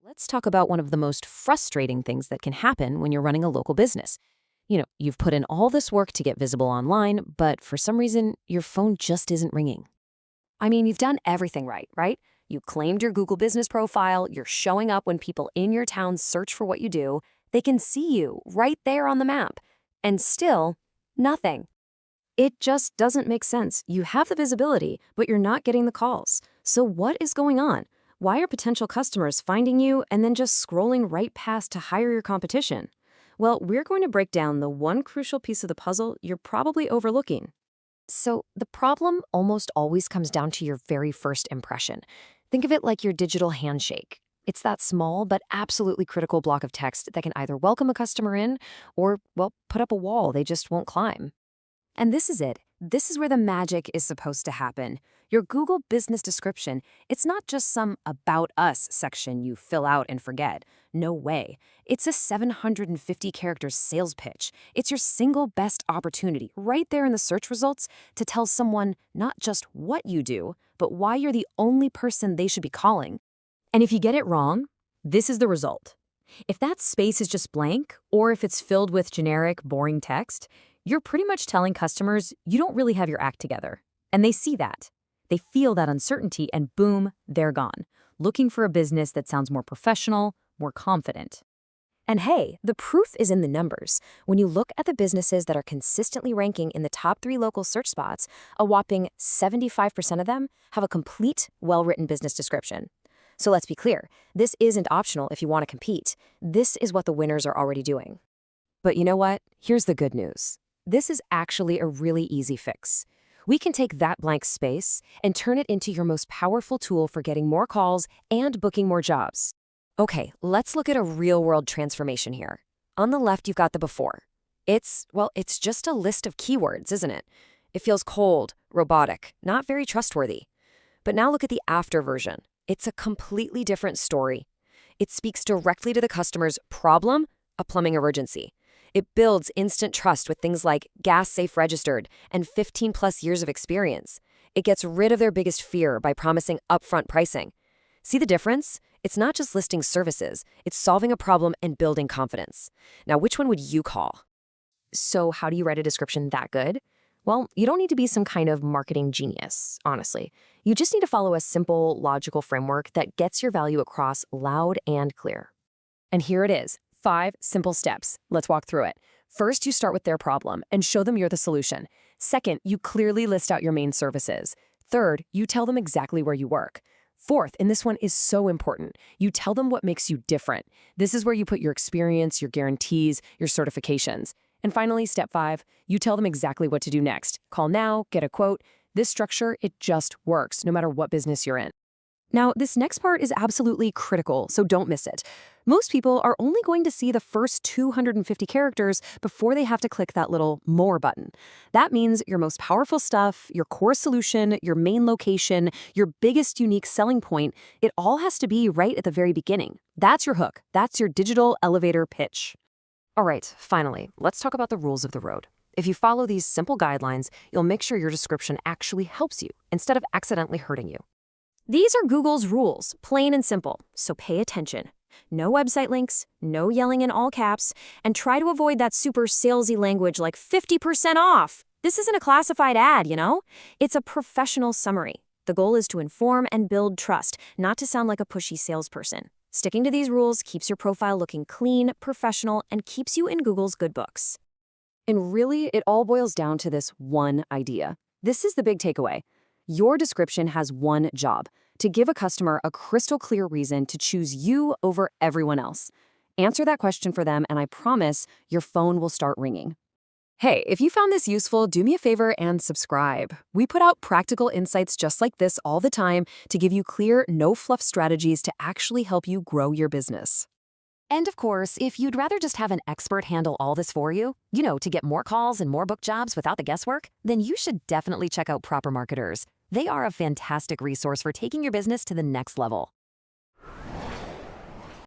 Let's talk about one of the most frustrating things that can happen when you're running a local business. You've put in all this work to get visible online, but for some reason, your phone just isn't ringing. I mean, you've done everything right, right? You claimed your Google business profile, you're showing up when people in your town search for what you do, they can see you right there on the map. And still, nothing. It just doesn't make sense. You have the visibility, but you're not getting the calls. So what is going on? Why are potential customers finding you and then just scrolling right past to hire your competition? Well, we're going to break down the one crucial piece of the puzzle you're probably overlooking. So, the problem almost always comes down to your very first impression. Think of it like your digital handshake. It's that small but absolutely critical block of text that can either welcome a customer in or, well, put up a wall they just won't climb. And this is it. This is where the magic is supposed to happen. Your Google business description, it's not just some About Us section you fill out and forget. No way. It's a 750 character sales pitch. It's your single best opportunity right there in the search results to tell someone not just what you do, but why you're the only person they should be calling. And if you get it wrong, this is the result. If that space is just blank, or if it's filled with generic, boring text, you're pretty much telling customers you don't really have your act together. And they see that. They feel that uncertainty, and boom, they're gone, looking for a business that sounds more professional, more confident. And hey, the proof is in the numbers. When you look at the businesses that are consistently ranking in the top 3 local search spots, a whopping 75% of them have a complete, well-written business description. So let's be clear, this isn't optional if you want to compete. This is what the winners are already doing. But you know what? Here's the good news. This is actually a really easy fix. We can take that blank space and turn it into your most powerful tool for getting more calls and booking more jobs. Okay, let's look at a real-world transformation here. On the left, you've got the before. It's just a list of keywords, isn't it? It feels cold, robotic, not very trustworthy. But now look at the after version. It's a completely different story. It speaks directly to the customer's problem, a plumbing emergency. It builds instant trust with things like gas safe registered and 15 plus years of experience. It gets rid of their biggest fear by promising upfront pricing. See the difference? It's not just listing services, it's solving a problem and building confidence. Now, which one would you call? So how do you write a description that good? Well, you don't need to be some kind of marketing genius, honestly. You just need to follow a simple, logical framework that gets your value across loud and clear. And here it is. 5 simple steps. Let's walk through it. First, you start with their problem and show them you're the solution. Second, you clearly list out your main services. Third, you tell them exactly where you work. Fourth, and this one is so important, you tell them what makes you different. This is where you put your experience, your guarantees, your certifications. And finally, step 5, you tell them exactly what to do next. Call now, get a quote. This structure, it just works, no matter what business you're in. Now, this next part is absolutely critical, so don't miss it. Most people are only going to see the first 250 characters before they have to click that little More button. That means your most powerful stuff, your core solution, your main location, your biggest unique selling point, it all has to be right at the very beginning. That's your hook. That's your digital elevator pitch. All right, finally, let's talk about the rules of the road. If you follow these simple guidelines, you'll make sure your description actually helps you instead of accidentally hurting you. These are Google's rules, plain and simple, so pay attention. No website links, no yelling in all caps, and try to avoid that super salesy language like 50% off. This isn't a classified ad, you know? It's a professional summary. The goal is to inform and build trust, not to sound like a pushy salesperson. Sticking to these rules keeps your profile looking clean, professional, and keeps you in Google's good books. And really, it all boils down to this one idea. This is the big takeaway. Your description has one job: to give a customer a crystal clear reason to choose you over everyone else. Answer that question for them, and I promise your phone will start ringing. Hey, if you found this useful, do me a favor and subscribe. We put out practical insights just like this all the time to give you clear, no-fluff strategies to actually help you grow your business. And of course, if you'd rather just have an expert handle all this for you, to get more calls and more book jobs without the guesswork, then you should definitely check out Proper Marketers. They are a fantastic resource for taking your business to the next level.